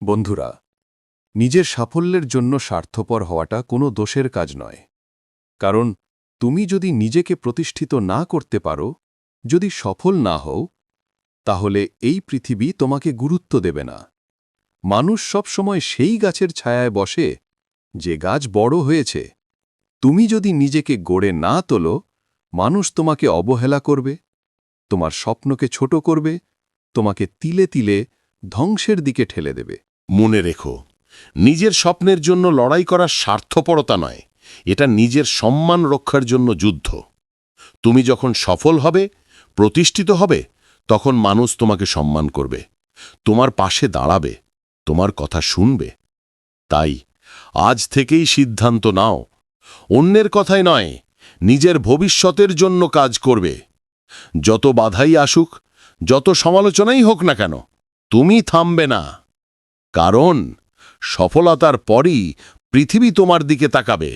বন্ধুরা, নিজের সাফল্যের জন্য স্বার্থপর হওয়াটা কোনো দোষের কাজ নয়। কারণ তুমি যদি নিজেকে প্রতিষ্ঠিত না করতে পারো, যদি সফল না হও, তাহলে এই পৃথিবী তোমাকে গুরুত্ব দেবে না। মানুষ সবসময় সেই গাছের ছায়ায় বসে যে গাছ বড় হয়েছে। তুমি যদি নিজেকে গড়ে না তোলো, মানুষ তোমাকে অবহেলা করবে, তোমার স্বপ্নকে ছোট করবে, তোমাকে তিলে তিলে ধ্বংসের দিকে ঠেলে দেবে। মনে রেখো, নিজের স্বপ্নের জন্য লড়াই করা স্বার্থপরতা নয়, এটা নিজের সম্মান রক্ষার জন্য যুদ্ধ। তুমি যখন সফল হবে, প্রতিষ্ঠিত হবে, তখন মানুষ তোমাকে সম্মান করবে, তোমার পাশে দাঁড়াবে, তোমার কথা শুনবে। তাই আজ থেকেই সিদ্ধান্ত নাও, অন্যের কথাই নয়, নিজের ভবিষ্যতের জন্য কাজ করবে। যত বাধাই আসুক, যত সমালোচনাই হোক না কেন, তুমি থামবে না। কারণ সফলতার পরই পৃথিবী তোমার দিকে তাকাবে।